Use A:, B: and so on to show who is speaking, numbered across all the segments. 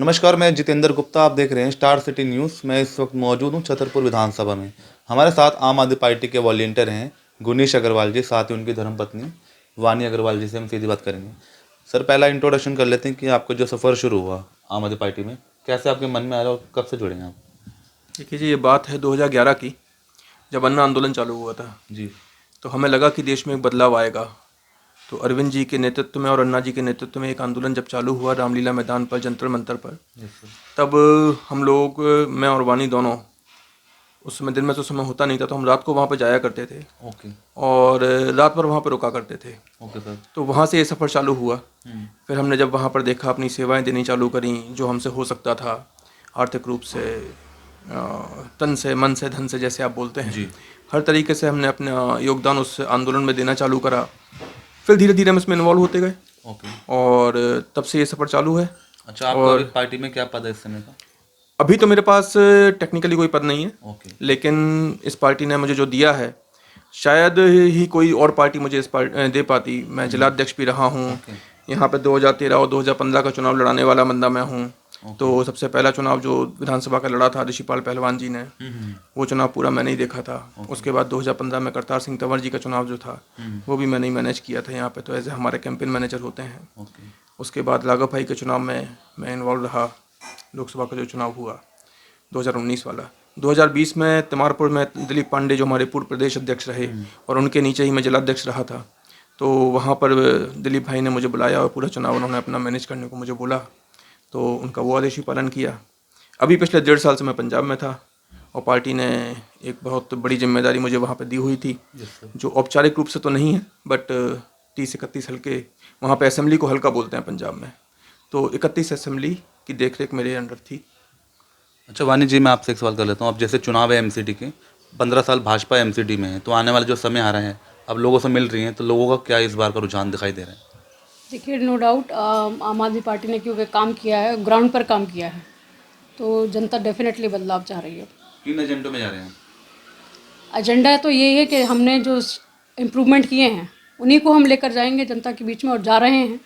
A: नमस्कार, मैं जितेंद्र गुप्ता। आप देख रहे हैं स्टार सिटी न्यूज़। मैं इस वक्त मौजूद हूं छतरपुर विधानसभा में। हमारे साथ आम आदमी पार्टी के वॉलंटियर हैं गुनीश अग्रवाल जी, साथ ही उनकी धर्मपत्नी वानी अग्रवाल जी से हम सीधी बात करेंगे। सर, पहला इंट्रोडक्शन कर लेते हैं कि आपका जो सफ़र शुरू हुआ आम आदमी पार्टी में, कैसे आपके मन में आया और कब से जुड़े हैं आप?
B: देखिए जी, ये बात है 2011 की, जब अन्ना आंदोलन चालू हुआ था।
A: जी।
B: तो हमें लगा कि देश में एक बदलाव आएगा। तो अरविंद जी के नेतृत्व में और अन्ना जी के नेतृत्व में एक आंदोलन जब चालू हुआ रामलीला मैदान पर, जंतर मंतर पर,
A: यस सर।
B: तब हम लोग, मैं और वानी दोनों, उस समय दिन में तो समय होता नहीं था, तो हम रात को वहाँ पर जाया करते थे
A: ओके।
B: और रात भर वहाँ पर रुका करते थे।
A: Okay sir.
B: तो वहाँ से ये सफ़र चालू हुआ। फिर हमने जब वहाँ पर देखा, अपनी सेवाएं देनी चालू करी जो हमसे हो सकता था, आर्थिक रूप से, तन से, मन से, धन से, जैसे आप बोलते हैं,
A: जी।
B: हर तरीके से हमने अपना योगदान उस आंदोलन में देना चालू करा। फिर धीरे धीरे हम इसमें इन्वॉल्व होते गए
A: ओके।
B: और तब से ये सफ़र चालू है।
A: अच्छा, आपका
B: और
A: अभी पार्टी में क्या पद है इस समय का?
B: अभी तो मेरे पास टेक्निकली कोई पद नहीं है,
A: ओके।
B: लेकिन इस पार्टी ने मुझे जो दिया है, शायद ही कोई और पार्टी मुझे इस दे पाती। मैं जिलाध्यक्ष भी रहा हूँ।
A: ओके।
B: यहाँ पे 2013 और 2015 का चुनाव लड़ाने वाला बंदा मैं हूँ।
A: ओके।
B: तो सबसे पहला चुनाव जो विधानसभा का लड़ा था ऋषिपाल पहलवान जी ने, वो चुनाव पूरा मैंने ही देखा था। उसके बाद 2015 में करतार सिंह तंवर जी का चुनाव जो था, वो भी मैंने ही मैनेज किया था यहाँ पे। तो ऐसे हमारे कैंपेन मैनेजर होते हैं।
A: ओके।
B: उसके बाद लागा भाई के चुनाव में मैं इन्वॉल्व रहा। लोकसभा का जो चुनाव हुआ 2019 वाला, 2020 में तिमारपुर में दिलीप पांडे जो हमारे पूर्व प्रदेश अध्यक्ष रहे, और उनके नीचे ही मैं जिलाध्यक्ष रहा था। तो वहाँ पर दिलीप भाई ने मुझे बुलाया और पूरा चुनाव उन्होंने अपना मैनेज करने को मुझे बोला, तो उनका वो आदेश ही पालन किया। अभी पिछले 1.5 साल से मैं पंजाब में था और पार्टी ने एक बहुत बड़ी जिम्मेदारी मुझे वहाँ पर दी हुई थी, जो औपचारिक रूप से तो नहीं है, बट 30-31 हल्के, वहाँ पे असेंबली को हल्का बोलते हैं पंजाब में, तो 31 असेंबली की देखरेख मेरे अंडर थी।
A: अच्छा वानी जी, मैं आपसे एक सवाल कर लेता हूँ। अब जैसे चुनाव है एमसीडी के, 15 साल भाजपा एमसीडी में है, तो आने वाले जो समय आ रहे हैं, अब लोगों से मिल रही हैं, तो लोगों का क्या इस बार का रुझान दिखाई दे रहा है?
C: देखिए, नो डाउट आम आदमी पार्टी ने क्योंकि काम किया है, ग्राउंड पर काम किया है, तो जनता डेफिनेटली बदलाव चाह रही है।
A: किन एजेंडों में जा रहे हैं?
C: एजेंडा तो ये है कि हमने जो इम्प्रूवमेंट किए हैं उन्हीं को हम लेकर जाएंगे जनता के बीच में, और जा रहे हैं।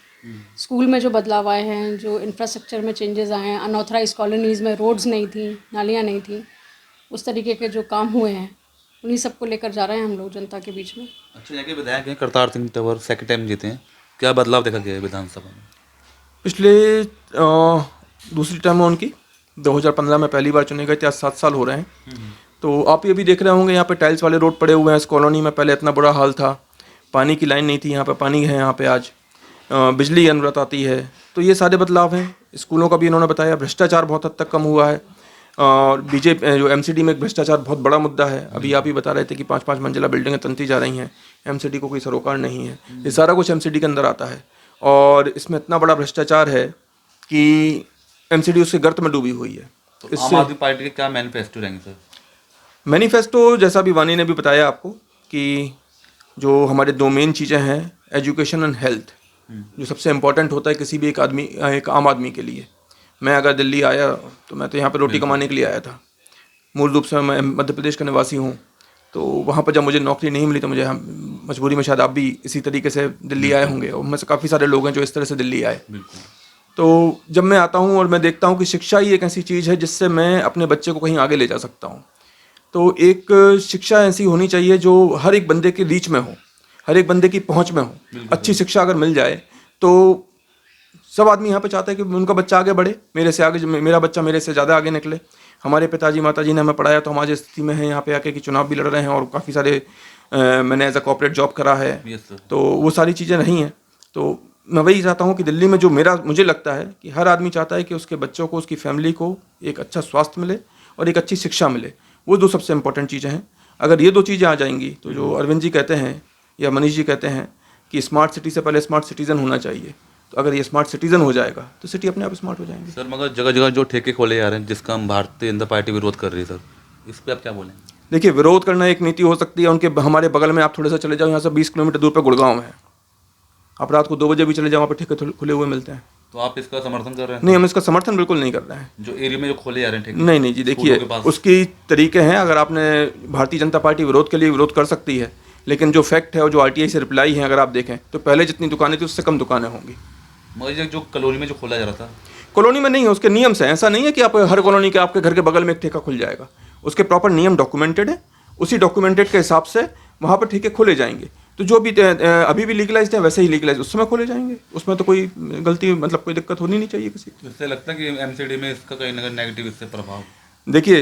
C: स्कूल में जो बदलाव आए हैं, जो इंफ्रास्ट्रक्चर में चेंजेस आए हैं, अनऑथराइज कॉलोनीज़ में रोड्स नहीं थी, नालियाँ नहीं थी, उस तरीके के जो काम हुए हैं, उन्हीं सबको लेकर जा रहे हैं हम लोग जनता के बीच में।
A: अच्छा, यहाँ के विधायक हैं करतार सिंह तंवर, सेकंड टाइम जीते हैं, क्या बदलाव देखा गया है विधानसभा में?
B: पिछले दूसरी टर्म में उनकी 2015 में पहली बार चुने गए थे, आज 7 साल हो रहे हैं। तो आप ये भी देख रहे होंगे, यहाँ पे टाइल्स वाले रोड पड़े हुए हैं। इस कॉलोनी में पहले इतना बुरा हाल था, पानी की लाइन नहीं थी, यहाँ पे पानी है। यहाँ पे आज बिजली अनवरत आती है। तो ये सारे बदलाव हैं। स्कूलों का भी इन्होंने बताया। भ्रष्टाचार बहुत हद तक कम हुआ है, और बीजेपी जो एमसीडी में भ्रष्टाचार बहुत बड़ा मुद्दा है। अभी आप ही बता रहे थे कि 5-5 मंजिला बिल्डिंगें तनती जा रही हैं, एमसीडी को कोई सरोकार नहीं है। ये सारा कुछ एमसीडी के अंदर आता है, और इसमें इतना बड़ा भ्रष्टाचार है कि एमसीडी उसके गर्त में डूबी हुई है।
A: तो आम आदमी पार्टी के क्या मैनिफेस्टो रहेंगे सर?
B: मैनिफेस्टो, जैसा भी वानी ने भी बताया आपको, कि जो हमारे 2 मेन चीज़ें हैं, एजुकेशन एंड हेल्थ, जो सबसे इम्पोर्टेंट होता है किसी भी एक आम आदमी के लिए। मैं अगर दिल्ली आया तो मैं तो यहाँ पे रोटी कमाने के लिए आया था। मूल रूप से मैं मध्य प्रदेश का निवासी हूँ। तो वहाँ पर जब मुझे नौकरी नहीं मिली, तो मुझे मजबूरी में, शायद आप भी इसी तरीके से दिल्ली आए होंगे, और मैं से काफ़ी सारे लोग हैं जो इस तरह से दिल्ली आए। तो जब मैं आता हूँ और मैं देखता हूँ कि शिक्षा ही एक ऐसी चीज़ है जिससे मैं अपने बच्चे को कहीं आगे ले जा सकता हूँ। तो एक शिक्षा ऐसी होनी चाहिए जो हर एक बंदे के रीच में हो, हर एक बंदे की पहुँच में हो। अच्छी शिक्षा अगर मिल जाए तो सब आदमी यहाँ पे चाहता है कि उनका बच्चा आगे बढ़े, मेरे से आगे, मेरा बच्चा मेरे से ज़्यादा आगे निकले। हमारे पिताजी माताजी ने हमें पढ़ाया, तो हम आज इस स्थिति में हैं यहाँ पे आके कि चुनाव भी लड़ रहे हैं, और काफ़ी सारे मैंने एज अ कॉर्पोरेट जॉब करा है। तो वो सारी चीज़ें नहीं हैं। तो मैं वही चाहता हूँ कि दिल्ली में जो मुझे लगता है कि हर आदमी चाहता है कि उसके बच्चों को, उसकी फैमिली को एक अच्छा स्वास्थ्य मिले और एक अच्छी शिक्षा मिले। वो 2 सबसे इंपॉर्टेंट चीज़ें हैं। अगर ये 2 चीज़ें आ जाएंगी, तो जो अरविंद जी कहते हैं या मनीष जी कहते हैं कि स्मार्ट सिटी से पहले स्मार्ट सिटीज़न होना चाहिए, तो अगर ये स्मार्ट सिटीज़न हो जाएगा तो सिटी अपने आप स्मार्ट हो जाएंगी।
A: सर, मगर जगह जगह जो ठेके खोले जा रहे हैं, जिसका हम भारतीय जनता पार्टी विरोध कर रही है सर, इस पर आप क्या बोलें?
B: देखिए, विरोध करना एक नीति हो सकती है। उनके हमारे बगल में आप थोड़ा सा चले जाओ, यहाँ से 20 किलोमीटर दूर पर गुड़गांव है। आप रात को 2 बजे भी चले जाओ, वहाँ पर ठेके खुले हुए मिलते हैं।
A: तो आप इसका समर्थन कर रहे हैं?
B: नहीं, हम इसका समर्थन बिल्कुल नहीं कर रहे हैं।
A: जो एरिया में जो खोले जा रहे हैं ठेके?
B: नहीं जी, देखिए, उसकी तरीके हैं। अगर आपने, भारतीय जनता पार्टी विरोध के लिए विरोध कर सकती है, लेकिन जो फैक्ट है और जो आरटीआई से रिप्लाई है, अगर आप देखें तो पहले जितनी दुकानें थी उससे कम दुकानें होंगी।
A: मगर जो कलोनी में जो खोला जा रहा था,
B: कॉलोनी में नहीं है, उसके नियम से। ऐसा नहीं है कि आप हर कॉलोनी के आपके घर के बगल में एक ठेका खुल जाएगा। उसके प्रॉपर नियम डॉक्यूमेंटेड है, उसी डॉक्यूमेंटेड के हिसाब से वहाँ पर ठेके खोले जाएंगे। तो जो भी अभी भी लीगलाइज्ड है वैसे ही लीगलाइज उस समय खोले जाएंगे। उसमें तो कोई गलती मतलब कोई दिक्कत होनी नहीं चाहिए किसी को।
A: इससे लगता है कि एमसीडी में इसका कहीं ना कहीं नेगेटिव इससे प्रभाव।
B: देखिए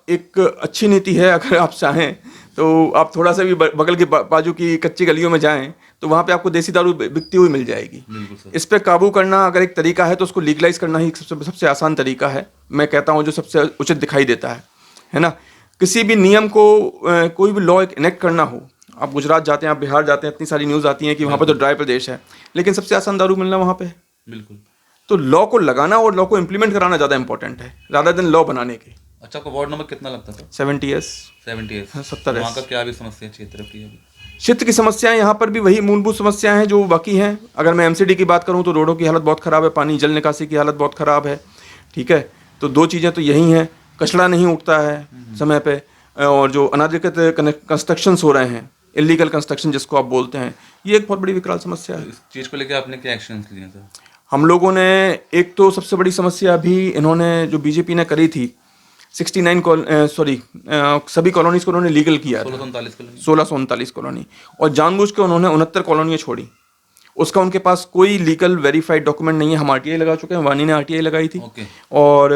B: एक अच्छी नीति है, अगर आप चाहें तो आप थोड़ा सा भी बगल के बाजू की कच्ची गलियों में जाएं तो वहाँ पे आपको देसी दारू बिकती हुई मिल जाएगी। इस पे काबू करना अगर एक तरीका है तो उसको लीगलाइज करना ही सबसे आसान तरीका है, मैं कहता हूँ, जो सबसे उचित दिखाई देता है ना। किसी भी नियम को कोई भी लॉ इनेक्ट करना हो, आप गुजरात जाते हैं, आप बिहार जाते हैं, इतनी सारी न्यूज़ आती हैं कि वहाँ पर तो ड्राई प्रदेश है, लेकिन सबसे आसान दारू मिलना वहाँ पे है।
A: बिल्कुल।
B: तो लॉ को लगाना और लॉ को इम्प्लीमेंट कराना ज़्यादा इंपॉर्टेंट है रादर देन लॉ बनाने के।
A: अच्छा, आपका वार्ड नंबर कितना लगता था?
B: 70S।
A: 70S।
B: 70S।
A: वहाँ का क्या भी समस्या क्षेत्र की अभी?
B: क्षेत्र की समस्याएं यहाँ पर भी वही मूलभूत समस्याएं हैं जो बाकी हैं। अगर मैं एमसीडी की बात करूँ तो रोडों की हालत बहुत ख़राब है, पानी जल निकासी की हालत बहुत ख़राब है। ठीक है, तो 2 चीज़ें तो यही हैं, कचरा नहीं उठता है समय पे, और जो अनाधिकृत कंस्ट्रक्शंस हो रहे हैं, इलीगल कंस्ट्रक्शन जिसको आप बोलते हैं, ये एक बहुत बड़ी विकराल समस्या है।
A: इस चीज़ को लेकर आपने क्या एक्शन लिए सर?
B: हम लोगों ने एक तो सबसे बड़ी समस्या अभी इन्होंने जो बीजेपी ने करी थी 69 सभी कॉलोनीज को उन्होंने लीगल किया था, 1639 कॉलोनी, और जानबूझ के उन्होंने 69 कॉलोनियाँ छोड़ी। उसका उनके पास कोई लीगल वेरीफाइड डॉक्यूमेंट नहीं है। हम आरटीआई लगा चुके हैं, वानी ने आरटीआई लगाई थी। और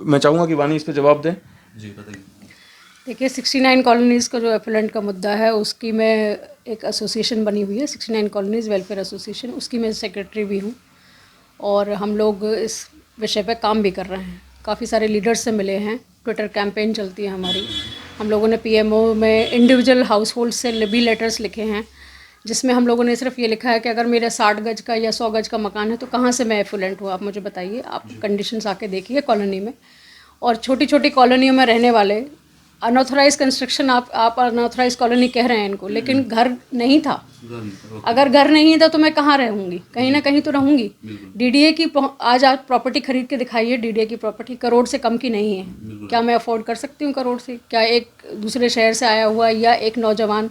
B: मैं चाहूँगा कि वानी इस पर जवाब दें।
A: जी बताइए।
C: देखिए 69 कॉलोनीज़ का जो एफिलेंट का मुद्दा है, उसकी मैं एक एसोसिएशन बनी हुई है, 69 कॉलोनीज़ वेलफेयर एसोसिएशन, उसकी मैं सेक्रेटरी भी हूँ, और हम लोग इस विषय पे काम भी कर रहे हैं। काफ़ी सारे लीडर्स से मिले हैं, ट्विटर कैंपेन चलती है हमारी। हम लोगों ने पीएमओ में इंडिविजुअल हाउस होल्ड से लिबी लेटर्स लिखे हैं, जिसमें हम लोगों ने सिर्फ ये लिखा है कि अगर मेरा 60 गज का या 100 गज का मकान है तो कहाँ से मैं एफिलेंट हूँ, आप मुझे बताइए, आप कंडीशंस आके देखिए कॉलोनी में। और छोटी छोटी कॉलोनियों में रहने वाले अनऑथराइज कंस्ट्रक्शन, आप अनऑथराइज कॉलोनी कह रहे हैं इनको, लेकिन घर नहीं था। अगर घर नहीं था तो मैं कहाँ रहूँगी, कहीं ना कहीं तो रहूँगी। डीडीए की आज आप प्रॉपर्टी खरीद के दिखाइए, डीडीए की प्रॉपर्टी करोड़ से कम की नहीं है। क्या मैं अफोर्ड कर सकती हूँ करोड़ से? क्या एक दूसरे शहर से आया हुआ या एक नौजवान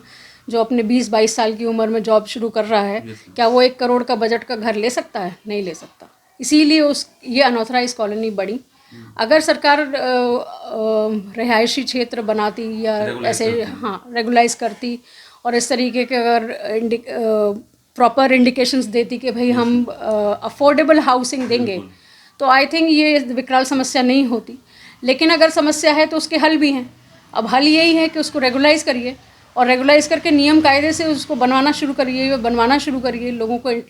C: जो अपने 20-22 साल की उम्र में जॉब शुरू कर रहा है, क्या वो 1 करोड़ का बजट का घर ले सकता है? नहीं ले सकता। इसीलिए ये अनऑथराइज कॉलोनी बढ़ी। अगर सरकार रिहायशी क्षेत्र बनाती या ऐसे रेगुलाइज करती और इस तरीके के अगर प्रॉपर इंडिकेशंस देती कि भाई हम अफोर्डेबल हाउसिंग देंगे, तो आई थिंक ये विकराल समस्या नहीं होती। लेकिन अगर समस्या है तो उसके हल भी हैं। अब हल यही है कि उसको रेगुलाइज करिए, और रेगुलाइज करके नियम कायदे से उसको बनवाना शुरू करिए, लोगों को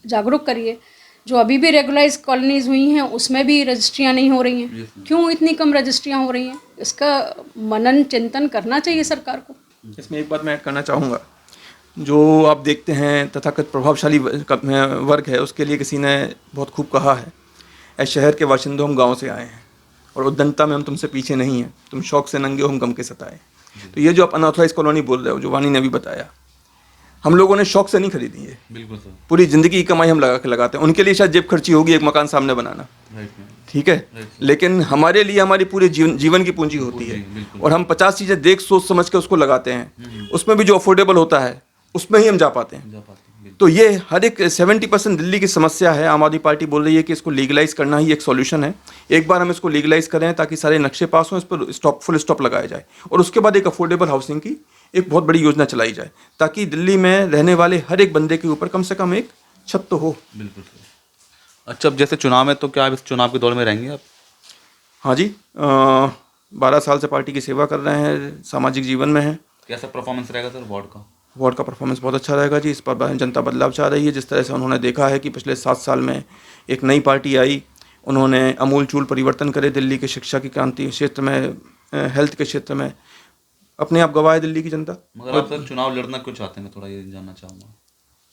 C: जागरूक करिए। जो अभी भी रेगुलाइज कॉलोनीज हुई हैं उसमें भी रजिस्ट्रियाँ नहीं हो रही हैं। क्यों इतनी कम रजिस्ट्रियाँ हो रही हैं? इसका मनन चिंतन करना चाहिए सरकार को।
B: इसमें एक बात मैं ऐड करना चाहूँगा, जो आप देखते हैं तथाकथित प्रभावशाली वर्ग है, उसके लिए किसी ने बहुत खूब कहा है, ऐ शहर के बाशिंदों हम गाँव से आए हैं और उद्दंडता में हम तुमसे पीछे नहीं हैं, तुम शौक से नंगे हो हम गम के सताए। तो ये जो आप अनऑथराइज कॉलोनी बोल रहे हो, जो वानी ने भी बताया, हम लोगों ने शौक से नहीं खरीदी है।
A: बिल्कुल सर।
B: पूरी ज़िंदगी की कमाई हम लगाते हैं। उनके लिए शायद जेब खर्ची होगी एक मकान सामने बनाना, ठीक है, लेकिन हमारे लिए हमारी पूरे जीवन की पूंजी होती है, और हम 50 चीज़ें देख सोच समझ के उसको लगाते हैं। उसमें भी जो अफोर्डेबल होता है उसमें ही हम जा पाते हैं। तो ये हर एक 70% दिल्ली की समस्या है। आम आदमी पार्टी बोल रही है कि इसको लीगलाइज करना ही एक सॉल्यूशन है। एक बार हम इसको लीगलाइज करें ताकि सारे नक्शे पास हों, इस पर फुल स्टॉप लगाया जाए, और उसके बाद एक अफोर्डेबल हाउसिंग की एक बहुत बड़ी योजना चलाई जाए, ताकि दिल्ली में रहने वाले हर एक बंदे के ऊपर कम से कम एक छत तो हो।
A: बिल्कुल सर। अच्छा, अब जैसे चुनाव है तो क्या आप इस चुनाव के दौर में रहेंगे आप?
B: हाँ जी, 12 साल से पार्टी की सेवा कर रहे हैं, सामाजिक जीवन में हैं।
A: कैसा परफॉर्मेंस रहेगा सर वार्ड का?
B: वार्ड का परफॉर्मेंस बहुत अच्छा रहेगा जी। इस पर जनता बदलाव चाह रही है। जिस तरह से उन्होंने देखा है कि पिछले 7 साल में एक नई पार्टी आई, उन्होंने अमूलचूल परिवर्तन करे दिल्ली के शिक्षा की क्रांति क्षेत्र में, हेल्थ के क्षेत्र में, अपने आप गवाए दिल्ली की जनता।
A: मगर आप सर चुनाव लड़ना क्यों चाहते हैं, मैं थोड़ा ये जानना चाहूँगा।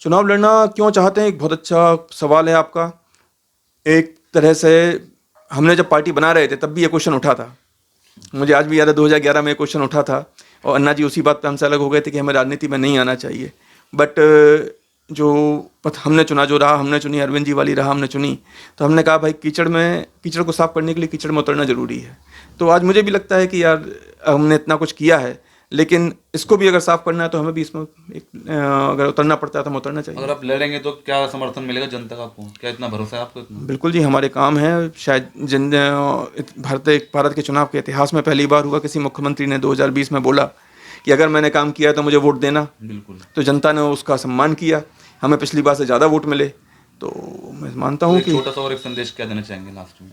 B: चुनाव लड़ना क्यों चाहते हैं, एक बहुत अच्छा सवाल है आपका। एक तरह से हमने जब पार्टी बना रहे थे तब भी ये क्वेश्चन उठा था, मुझे आज भी याद है 2011 में क्वेश्चन उठा था, और अन्ना जी उसी बात पे हमसे अलग हो गए थे कि हमें राजनीति में नहीं आना चाहिए। बट जो हमने चुना, जो राह हमने चुनी, अरविंद जी वाली राह हमने चुनी, तो हमने कहा भाई कीचड़ को साफ करने के लिए कीचड़ में उतरना ज़रूरी है। तो आज मुझे भी लगता है कि यार हमने इतना कुछ किया है, लेकिन इसको भी अगर साफ करना है तो हमें भी इसमें अगर उतरना पड़ता है तो हमें उतरना चाहिए।
A: अगर आप लड़ेंगे तो क्या समर्थन मिलेगा जनता का आपको? क्या इतना भरोसा है आपको इतना?
B: बिल्कुल जी, हमारे काम है। शायद भारत के चुनाव के इतिहास में पहली बार हुआ किसी मुख्यमंत्री ने 2020 में बोला कि अगर मैंने काम किया तो मुझे वोट देना।
A: बिल्कुल।
B: तो जनता ने उसका सम्मान किया, हमें पिछली बार से ज़्यादा वोट मिले। तो मैं मानता हूँ
A: एक
B: कि
A: छोटा सा और एक संदेश क्या देना चाहेंगे लास्ट में?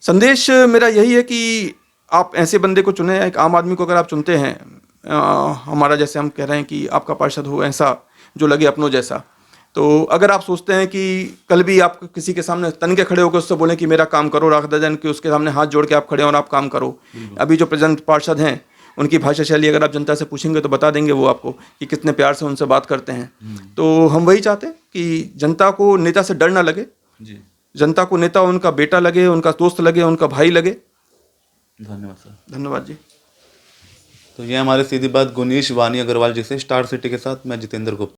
B: संदेश मेरा यही है कि आप ऐसे बंदे को चुने, एक आम आदमी को अगर आप चुनते हैं, हमारा जैसे हम कह रहे हैं कि आपका पार्षद हो ऐसा जो लगे अपनों जैसा, तो अगर आप सोचते हैं कि कल भी आप किसी के सामने तन के खड़े होकर उससे बोलें कि मेरा काम करो, राधा जन कि उसके सामने हाथ जोड़ के आप खड़े हो और आप काम करो। अभी जो प्रेजेंट पार्षद हैं उनकी भाषा शैली अगर आप जनता से पूछेंगे तो बता देंगे वो आपको कि कितने प्यार से उनसे बात करते हैं। तो हम वही चाहते हैं कि जनता को नेता से डर ना लगे,
A: जी,
B: जनता को नेता उनका बेटा लगे, उनका दोस्त लगे, उनका भाई लगे।
A: धन्यवाद सर।
B: धन्यवाद जी।
A: तो ये हमारे सीधी बात गुनीश वानी अग्रवाल जी से। स्टार सिटी के साथ मैं जितेंद्र गुप्ता।